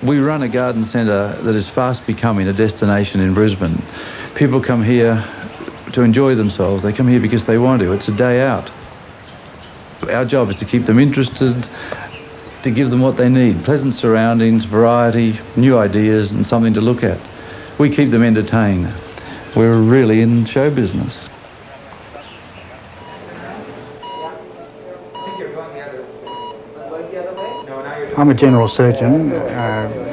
We run a garden centre that is fast becoming a destination in Brisbane. People come here to enjoy themselves. They come here because they want to. It's a day out. Our job is to keep them interested, to give them what they need: pleasant surroundings, variety, new ideas, and something to look at. We keep them entertained. We're really in show business. I'm a general surgeon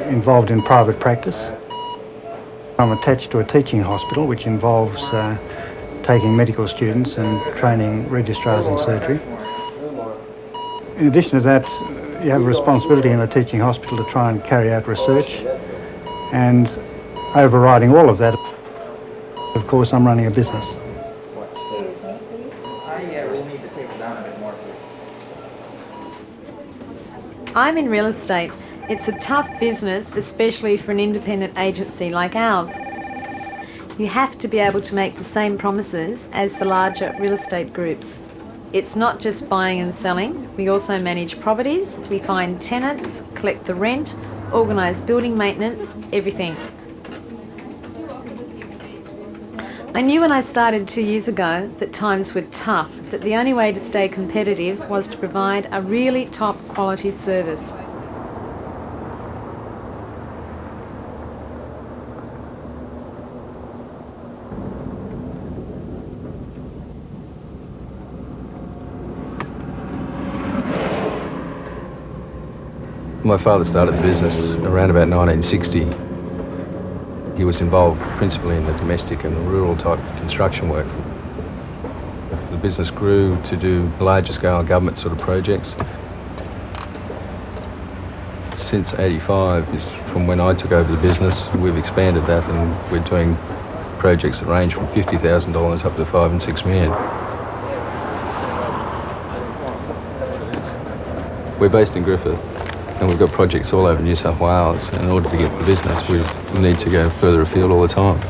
involved in private practice. I'm attached to a teaching hospital which involves taking medical students and training registrars in surgery. In addition to that, you have a responsibility in a teaching hospital to try and carry out research, and overriding all of that, of course, I'm running a business. I'm in real estate. It's a tough business, especially for an independent agency like ours. You have to be able to make the same promises as the larger real estate groups. It's not just buying and selling. We also manage properties, we find tenants, collect the rent, organise building maintenance, everything. I knew when I started 2 years ago that times were tough, that the only way to stay competitive was to provide a really top quality service. My father started the business around about 1960. He was involved principally in the domestic and rural type construction work. The business grew to do larger scale government sort of projects. Since '85 is from when I took over the business. We've expanded that, and we're doing projects that range from $50,000 up to $5 and $6 million. We're based in Griffith, and we've got projects all over New South Wales. In order to get the business, we need to go further afield all the time.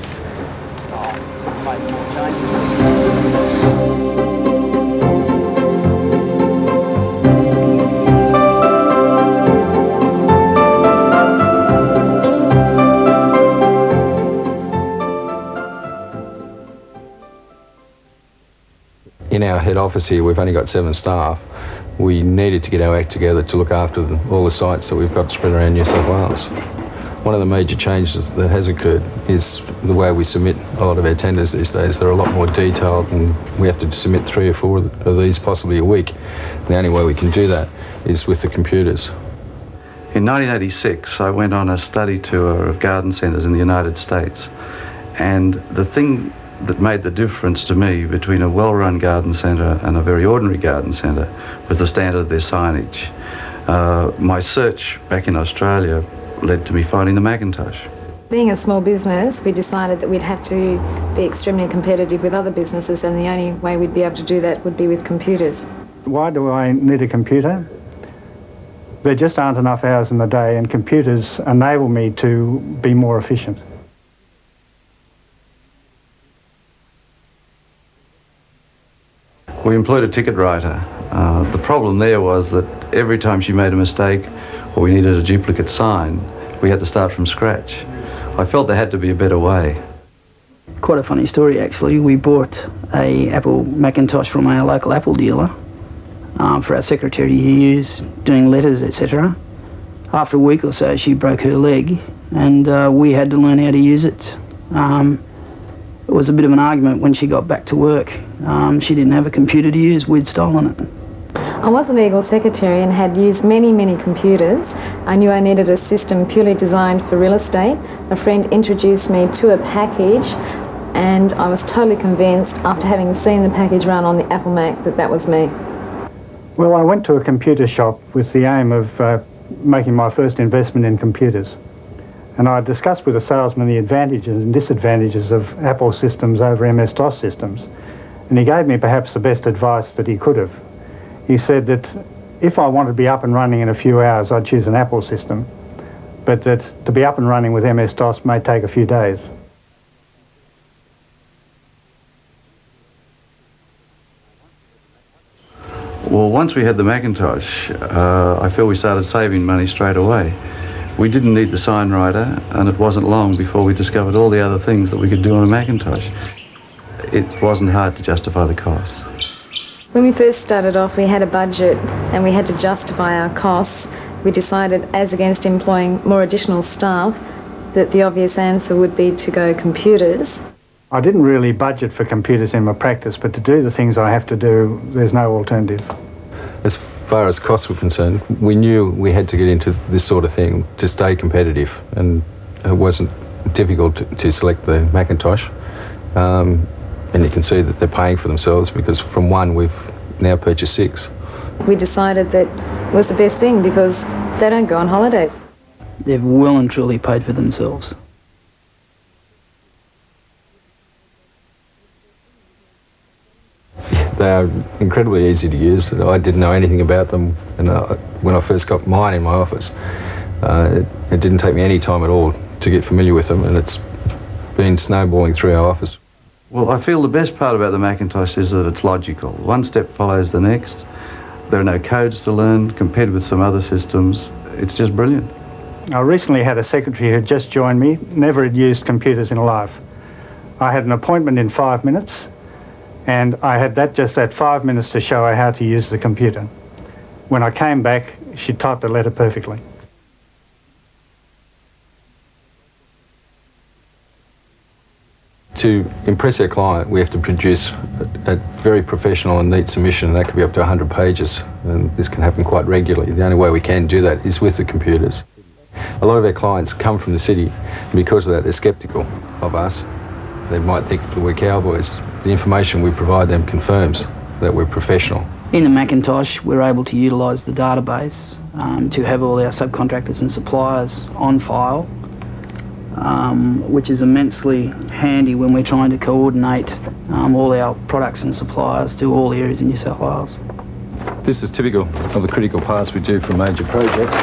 In our head office here, we've only got 7 staff. We needed to get our act together to look after all the sites that we've got spread around New South Wales. One of the major changes that has occurred is the way we submit a lot of our tenders these days. They're a lot more detailed, and we have to submit 3 or 4 of these possibly a week. And the only way we can do that is with the computers. In 1986, I went on a study tour of garden centres in the United States, and the thing that made the difference to me between a well-run garden centre and a very ordinary garden centre was the standard of their signage. My search back in Australia led to me finding the Macintosh. Being a small business, we decided that we'd have to be extremely competitive with other businesses, and the only way we'd be able to do that would be with computers. Why do I need a computer? There just aren't enough hours in the day, and computers enable me to be more efficient. We employed a ticket writer. The problem there was that every time she made a mistake or we needed a duplicate sign, we had to start from scratch. I felt there had to be a better way. Quite a funny story, actually. We bought a Apple Macintosh from our local Apple dealer for our secretary to use, doing letters, etc. After a week or so, she broke her leg, and we had to learn how to use it. It was a bit of an argument when she got back to work. She didn't have a computer to use, we'd stolen it. I was a legal secretary and had used many computers. I knew I needed a system purely designed for real estate. A friend introduced me to a package, and I was totally convinced, after having seen the package run on the Apple Mac, that that was me. Well, I went to a computer shop with the aim of making my first investment in computers. And I discussed with the salesman the advantages and disadvantages of Apple systems over MS-DOS systems. And he gave me perhaps the best advice that he could have. He said that if I wanted to be up and running in a few hours, I'd choose an Apple system, but that to be up and running with MS-DOS may take a few days. Well, once we had the Macintosh, I feel we started saving money straight away. We didn't need the sign writer, and it wasn't long before we discovered all the other things that we could do on a Macintosh. It wasn't hard to justify the cost. When we first started off, we had a budget and we had to justify our costs. We decided, as against employing more additional staff, that the obvious answer would be to go computers. I didn't really budget for computers in my practice, but to do the things I have to do, there's no alternative. As far as costs were concerned, we knew we had to get into this sort of thing to stay competitive, and it wasn't difficult to select the Macintosh. And you can see that they're paying for themselves, because from one we've now purchased 6. We decided that it was the best thing because they don't go on holidays. They've well and truly paid for themselves. They are incredibly easy to use. I didn't know anything about them, and when I first got mine in my office, it didn't take me any time at all to get familiar with them, and it's been snowballing through our office. Well, I feel the best part about the Macintosh is that it's logical. One step follows the next. There are no codes to learn compared with some other systems. It's just brilliant. I recently had a secretary who just joined me, never had used computers in her life. I had an appointment in 5 minutes, and I had just that 5 minutes to show her how to use the computer. When I came back, she typed a letter perfectly. To impress our client, we have to produce a very professional and neat submission, and that could be up to 100 pages, and this can happen quite regularly. The only way we can do that is with the computers. A lot of our clients come from the city, and because of that they're sceptical of us. They might think that we're cowboys. The information we provide them confirms that we're professional. In the Macintosh, we're able to utilise the database to have all our subcontractors and suppliers on file, which is immensely handy when we're trying to coordinate all our products and suppliers to all areas in New South Wales. This is typical of the critical paths we do for major projects.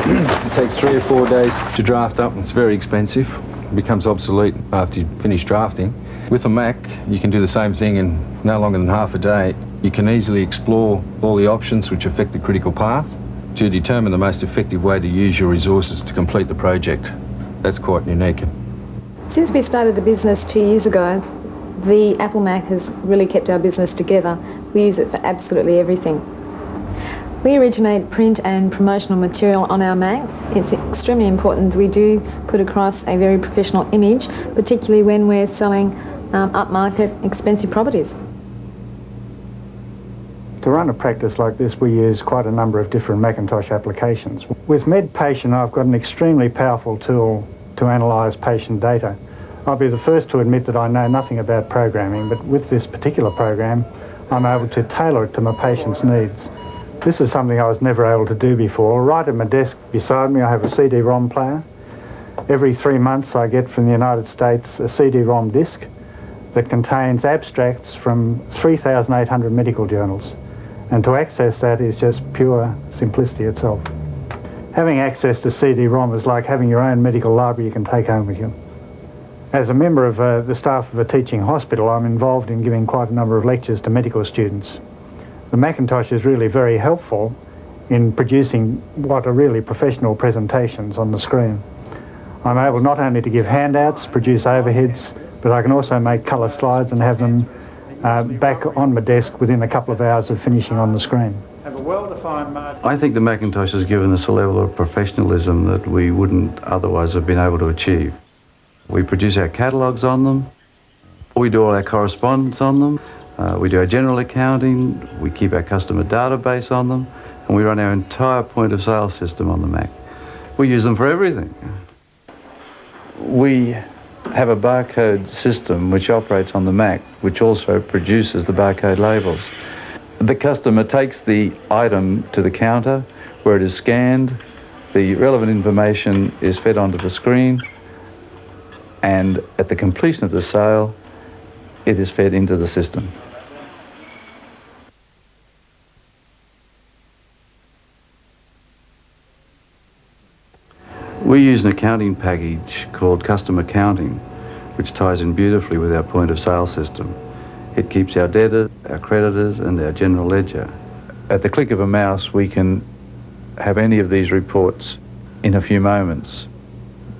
It takes 3 or 4 days to draft up, and it's very expensive. It becomes obsolete after you finish drafting. With a Mac, you can do the same thing in no longer than half a day. You can easily explore all the options which affect the critical path to determine the most effective way to use your resources to complete the project. That's quite unique. Since we started the business 2 years ago, the Apple Mac has really kept our business together. We use it for absolutely everything. We originate print and promotional material on our Macs. It's extremely important we do put across a very professional image, particularly when we're selling upmarket, expensive properties. To run a practice like this, we use quite a number of different Macintosh applications. With MedPatient, I've got an extremely powerful tool to analyse patient data. I'll be the first to admit that I know nothing about programming, but with this particular program, I'm able to tailor it to my patient's needs. This is something I was never able to do before. Right at my desk beside me, I have a CD-ROM player. Every 3 months, I get from the United States a CD-ROM disc that contains abstracts from 3,800 medical journals. And to access that is just pure simplicity itself. Having access to CD-ROM is like having your own medical library you can take home with you. As a member of the staff of a teaching hospital, I'm involved in giving quite a number of lectures to medical students. The Macintosh is really very helpful in producing what are really professional presentations on the screen. I'm able not only to give handouts, produce overheads, but I can also make colour slides and have them back on my desk within a couple of hours of finishing on the screen. Have a well-defined margin. I think the Macintosh has given us a level of professionalism that we wouldn't otherwise have been able to achieve. We produce our catalogues on them, we do all our correspondence on them, we do our general accounting, we keep our customer database on them, and we run our entire point of sale system on the Mac. We use them for everything. We have a barcode system which operates on the Mac, which also produces the barcode labels. The customer takes the item to the counter where it is scanned, the relevant information is fed onto the screen, and at the completion of the sale, it is fed into the system. We use an accounting package called Custom Accounting, which ties in beautifully with our point of sale system. It keeps our debtors, our creditors, and our general ledger. At the click of a mouse, we can have any of these reports in a few moments.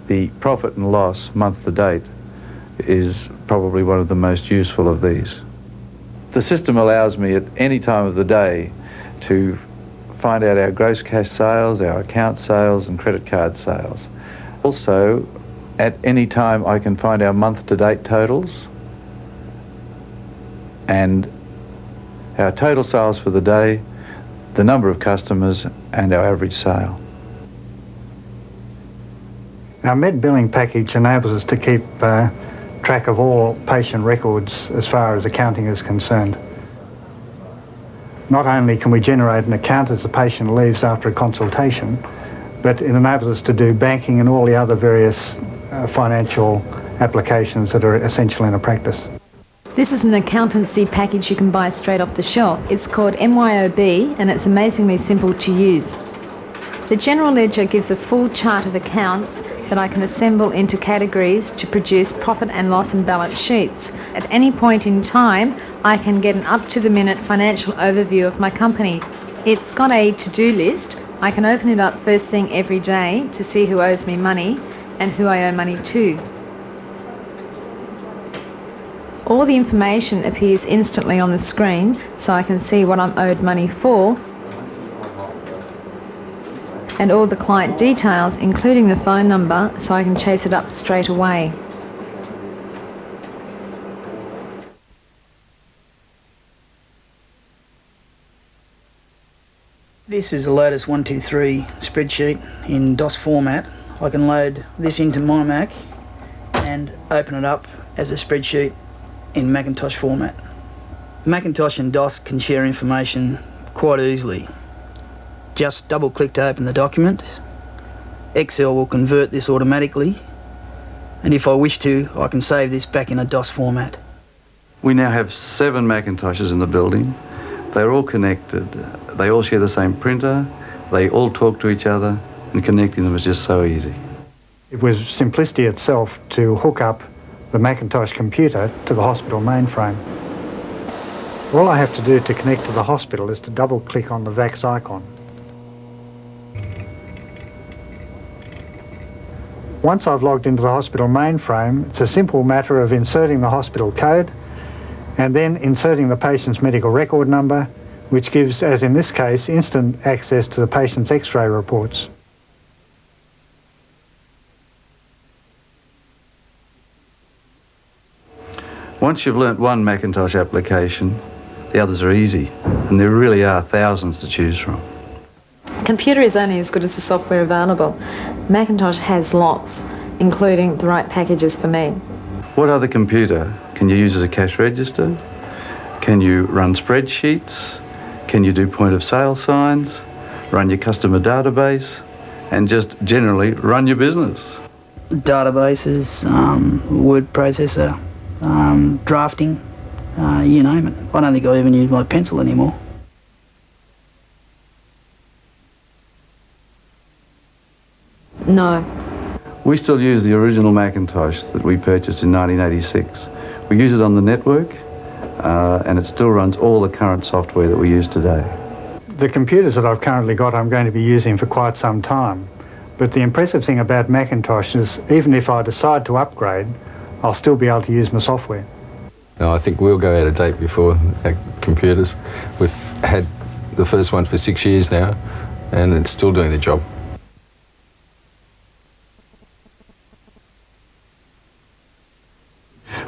The profit and loss month to date is probably one of the most useful of these. The system allows me at any time of the day to find out our gross cash sales, our account sales and credit card sales. Also, at any time I can find our month-to-date totals and our total sales for the day, the number of customers and our average sale. Our med billing package enables us to keep track of all patient records as far as accounting is concerned. Not only can we generate an account as the patient leaves after a consultation, but it enables us to do banking and all the other various financial applications that are essential in a practice. This is an accountancy package you can buy straight off the shelf. It's called MYOB and it's amazingly simple to use. The General Ledger gives a full chart of accounts that I can assemble into categories to produce profit and loss and balance sheets. At any point in time, I can get an up-to-the-minute financial overview of my company. It's got a to-do list. I can open it up first thing every day to see who owes me money and who I owe money to. All the information appears instantly on the screen, so I can see what I'm owed money for, and all the client details, including the phone number, so I can chase it up straight away. This is a Lotus 123 spreadsheet in DOS format. I can load this into my Mac and open it up as a spreadsheet in Macintosh format. Macintosh and DOS can share information quite easily. Just double click to open the document. Excel will convert this automatically, and if I wish to, I can save this back in a DOS format. We now have 7 Macintoshes in the building. They're all connected. They all share the same printer. They all talk to each other, and connecting them is just so easy. It was simplicity itself to hook up the Macintosh computer to the hospital mainframe. All I have to do to connect to the hospital is to double click on the VAX icon. Once I've logged into the hospital mainframe, it's a simple matter of inserting the hospital code and then inserting the patient's medical record number, which gives, as in this case, instant access to the patient's X-ray reports. Once you've learnt one Macintosh application, the others are easy, and there really are thousands to choose from. A computer is only as good as the software available. Macintosh has lots, including the right packages for me. What other computer can you use as a cash register? Can you run spreadsheets? Can you do point of sale signs? Run your customer database? And just generally run your business? Databases, word processor, drafting, you name it. I don't think I even use my pencil anymore. No. We still use the original Macintosh that we purchased in 1986. We use it on the network, and it still runs all the current software that we use today. The computers that I've currently got I'm going to be using for quite some time, but the impressive thing about Macintosh is even if I decide to upgrade, I'll still be able to use my software. No, I think we'll go out of date before our computers. We've had the first one for 6 years now, and it's still doing the job.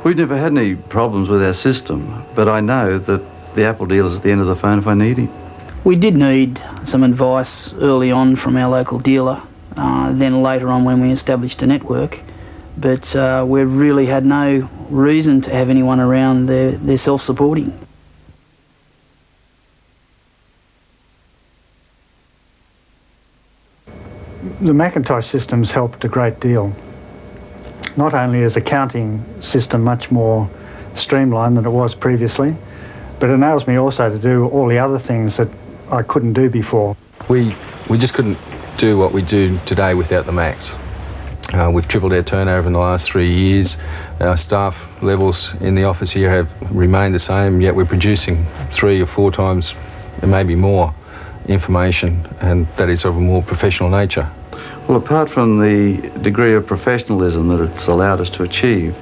We've never had any problems with our system, but I know that the Apple dealer's at the end of the phone if I need him. We did need some advice early on from our local dealer, then later on when we established a network, but we really had no reason to have anyone around. They're self-supporting. The Macintosh system's helped a great deal. Not only is accounting system much more streamlined than it was previously, but it enables me also to do all the other things that I couldn't do before. We just couldn't do what we do today without the Macs. We've tripled our turnover in the last 3 years. Our staff levels in the office here have remained the same, yet we're producing 3 or 4 times, and maybe more, information, and that is of a more professional nature. Well, apart from the degree of professionalism that it's allowed us to achieve,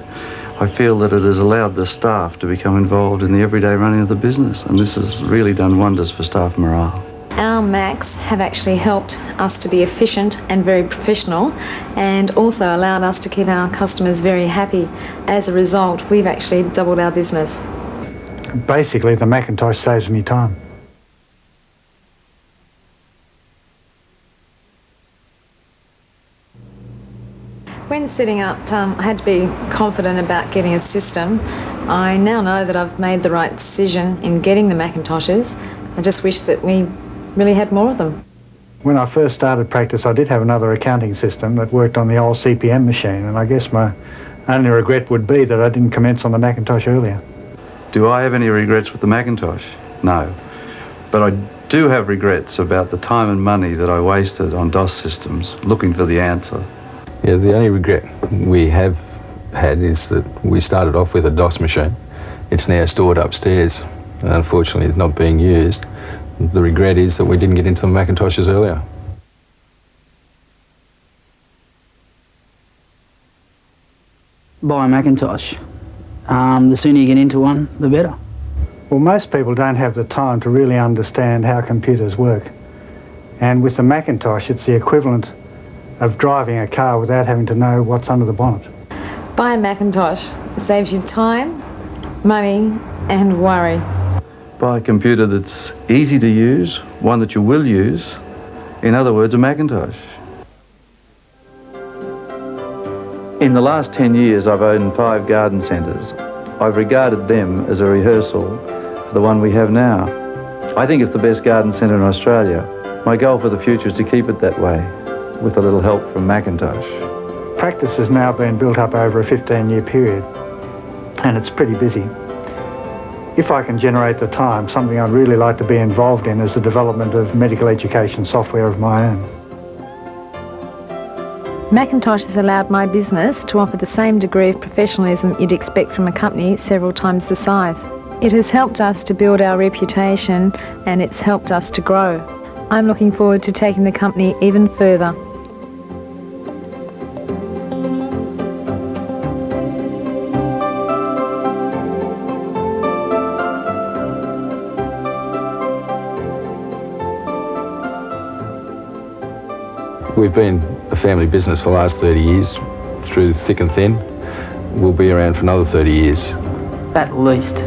I feel that it has allowed the staff to become involved in the everyday running of the business, and this has really done wonders for staff morale. Our Macs have actually helped us to be efficient and very professional, and also allowed us to keep our customers very happy. As a result, we've actually doubled our business. Basically, the Macintosh saves me time. When setting up, I had to be confident about getting a system. I now know that I've made the right decision in getting the Macintoshes. I just wish that we really had more of them. When I first started practice, I did have another accounting system that worked on the old CPM machine, and I guess my only regret would be that I didn't commence on the Macintosh earlier. Do I have any regrets with the Macintosh? No. But I do have regrets about the time and money that I wasted on DOS systems looking for the answer. Yeah, the only regret we have had is that we started off with a DOS machine. It's now stored upstairs. Unfortunately, it's not being used. The regret is that we didn't get into the Macintoshes earlier. Buy a Macintosh. The sooner you get into one, the better. Well, most people don't have the time to really understand how computers work. And with the Macintosh, it's the equivalent of driving a car without having to know what's under the bonnet. Buy a Macintosh. It saves you time, money, and worry. Buy a computer that's easy to use, one that you will use. In other words, a Macintosh. In the last 10 years, I've owned 5 garden centres. I've regarded them as a rehearsal for the one we have now. I think it's the best garden centre in Australia. My goal for the future is to keep it that way, with a little help from Macintosh. Practice has now been built up over a 15-year period, and it's pretty busy. If I can generate the time, something I'd really like to be involved in is the development of medical education software of my own. Macintosh has allowed my business to offer the same degree of professionalism you'd expect from a company several times the size. It has helped us to build our reputation, and it's helped us to grow. I'm looking forward to taking the company even further. We've been a family business for the last 30 years, through thick and thin. We'll be around for another 30 years. At least.